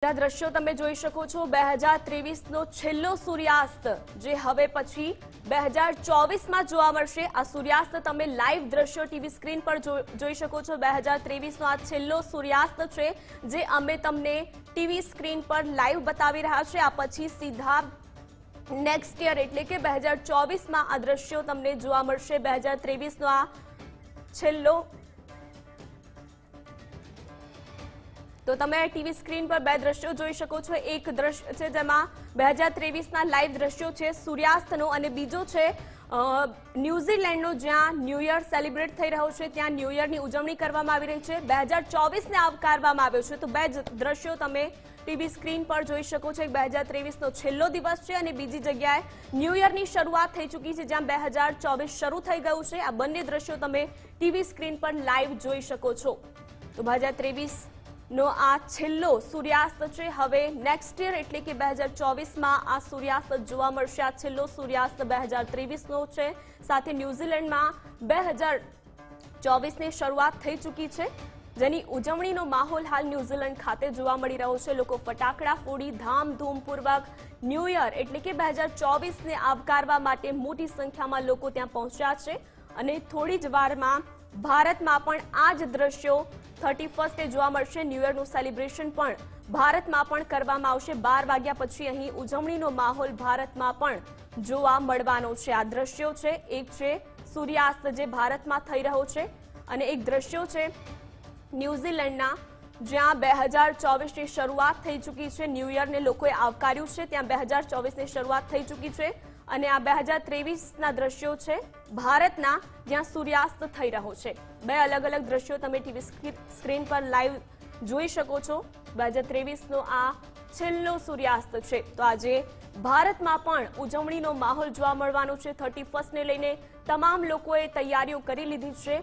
દ્રશ્યો તમે જોઈ શકો છો 2023 નો છેલ્લો સૂર્યાસ્ત જે હવે પછી 2024 માં જોવા મળશે। આ સૂર્યાસ્ત તમે લાઈવ દ્રશ્યો ટીવી સ્ક્રીન પર જોઈ શકો છો। 2023 નો આ છેલ્લો સૂર્યાસ્ત છે જે અમે તમને ટીવી સ્ક્રીન પર લાઈવ બતાવી રહ્યા છે। આ પછી સીધા નેક્સ્ટ યર એટલે કે 2024 માં આ દ્રશ્યો તમને જોવા મળશે। 2023 નો આ છેલ્લો तो તમે ટીવી સ્ક્રીન પર બે દ્રશ્યો જોઈ શકો છો। એક દ્રશ્ય છે જેમાં 2023 ના લાઈવ દ્રશ્યો છે સૂર્યાસ્તનો અને બીજો છે ન્યુઝીલેન્ડનો જ્યાં ન્યૂ યર સેલિબ્રેટ થઈ રહ્યો છે, ત્યાં ન્યૂ યરની ઉજવણી કરવામાં આવી રહી છે। 2024 ને આવકારવામાં આવ્યો છે। તો બે દ્રશ્યો તમે ટીવી સ્ક્રીન પર જોઈ શકો છો। 2023 નો છેલ્લો દિવસ છે અને બીજી જગ્યાએ ન્યૂ યરની શરૂઆત થઈ ચૂકી છે જ્યાં 2024 શરૂ થઈ ગયું છે। આ બંને દ્રશ્યો તમે ટીવી સ્ક્રીન પર લાઈવ જોઈ શકો છો। તો 2023 નો આ છેલ્લો સૂર્યાસ્ત છે। હવે નેક્સ્ટ યર એટલે કે 2024 માં આ સૂર્યાસ્ત જોવા મળશે। આ છેલ્લો સૂર્યાસ્ત 2023 નો છે। સાથે ન્યુઝીલેન્ડમાં 2024 ની શરૂઆત થઈ ચૂકી છે જેની ઉજવણીનો માહોલ હાલ ન્યુઝીલેન્ડ ખાતે જોવા મળી રહ્યો છે। લોકો ફટાકડા ફોડી ધામધૂમપૂર્વક ન્યૂ યર એટલે કે 2024 ને આવકારવા માટે મોટી સંખ્યામાં લોકો ત્યાં પહોંચ્યા છે અને થોડી જ વારમાં ભારતમાં પણ આ જ દ્રશ્યો 31 જોવા મળશે। ન્યૂ યરનું સેલિબ્રેશન પણ ભારતમાં પણ કરવામાં આવશે। 12 વાગ્યા પછી અહીં ઉજવણીનો માહોલ ભારતમાં પણ જોવા મળવાનો છે। આ દ્રશ્યો છે, એક છે સૂર્યાસ્ત જે ભારતમાં થઈ રહ્યો છે અને એક દ્રશ્યો છે ન્યુઝીલેન્ડના જ્યાં 2024 ની શરૂઆત થઈ ચૂકી છે। ન્યૂ યરને લોકોએ આવકાર્યું છે, ત્યાં 2024 ની શરૂઆત થઈ ચૂકી છે અને આ 2023 ના દ્રશ્યો છે ભારતના જ્યાં સૂર્યાસ્ત થઈ રહ્યો છે। બે અલગ અલગ દ્રશ્યો તમે ટીવી સ્ક્રીન પર લાઈવ જોઈ શકો છો। 2023 નો આ છેલ્લો સૂર્યાસ્ત છે। તો આજે ભારતમાં પણ ઉજવણીનો માહોલ જોવા મળવાનો છે। 31 ને લઈને તમામ લોકોએ તૈયારીઓ કરી લીધી છે।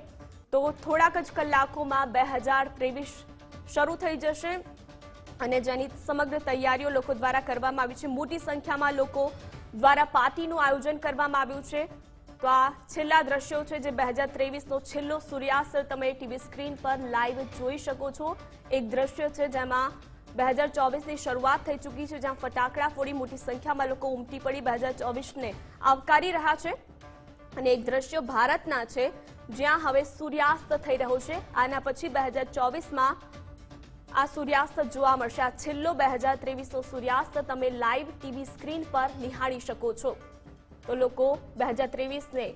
તો થોડાક જ કલાકોમાં 2023 શરૂ થઈ જશે અને જેની સમગ્ર તૈયારીઓ લોકો દ્વારા કરવામાં આવી છે। મોટી સંખ્યામાં લોકો દ્વારા પાર્ટીનું આયોજન કરવામાં આવ્યું છે। તો આ છેલ્લા દ્રશ્યો છે જે 2023 નો છેલ્લો સૂર્યાસ્ત તમે ટીવી સ્ક્રીન પર લાઈવ જોઈ શકો છો। એક દ્રશ્ય છે જેમાં 2024 ની શરૂઆત થઈ ચૂકી છે જ્યાં ફટાકડા ફોડી મોટી સંખ્યામાં લોકો ઉમટી પડી 2024 ને આવકારી રહ્યા છે અને એક દ્રશ્ય ભારતના છે જ્યાં હવે સૂર્યાસ્ત થઈ રહ્યો છે। આના પછી 2024 માં આ સૂર્યાસ્ત જોવા મળશે। આ છેલ્લો 2023 નો સૂર્યાસ્ત તમે લાઈવ ટીવી સ્ક્રીન પર નિહાળી શકો છો। તો લોકો 2023 ને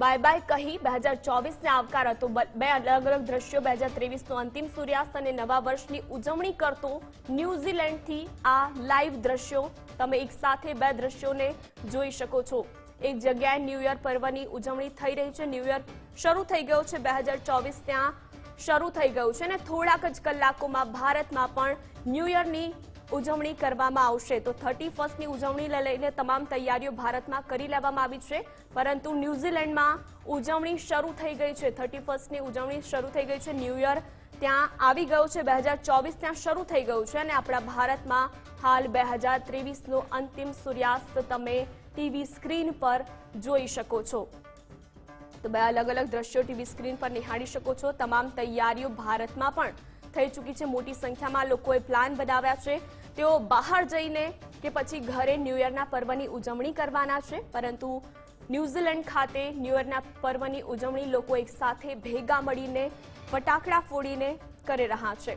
બાય બાય કહી 2024 ને આવકાર હતો। બે અલગ અલગ દ્રશ્યો 2023 નો અંતિમ સૂર્યાસ્ત અને નવા વર્ષની ઉજવણી કરતો ન્યુઝીલેન્ડથી આ લાઈવ દ્રશ્યો તમે એક સાથે બે દ્રશ્યોને જોઈ શકો છો। એક જગ્યાએ ન્યૂ યર પર્વની ઉજવણી થઈ રહી છે। ન્યૂ યર શરૂ થઈ ગયો છે 2024 ત્યાં શરૂ થઈ ગયું છે અને થોડાક જ કલાકોમાં ભારતમાં પણ ન્યૂ યરની ઉજવણી કરવામાં આવશે। તો 31 ની ઉજવણીને લઈને તમામ તૈયારીઓ ભારતમાં કરી લેવામાં આવી છે પરંતુ ન્યુઝીલેન્ડમાં ઉજવણી શરૂ થઈ ગઈ છે। 31 ની ઉજવણી શરૂ થઈ ગઈ છે। ન્યૂ યર ત્યાં આવી ગયો છે। 2024 ત્યાં શરૂ થઈ ગયું છે અને આપણા ભારતમાં હાલ 2023 નો અંતિમ સૂર્યાસ્ત તમે ટીવી સ્ક્રીન પર જોઈ શકો છો। તો બે અલગ અલગ દ્રશ્યો ટીવી સ્ક્રીન પર નિહાળી શકો છો। તમામ તૈયારીઓ ભારતમાં પણ થઈ ચૂકી છે। મોટી સંખ્યામાં લોકોએ પ્લાન બનાવ્યા છે। તેઓ બહાર જઈને કે પછી ઘરે ન્યૂ યરના પર્વની ઉજવણી કરવાના છે પરંતુ ન્યુઝીલેન્ડ ખાતે ન્યૂ યરના પર્વની ઉજવણી લોકો એક સાથે ભેગા મળીને ફટાકડા ફોડીને કરી રહ્યા છે।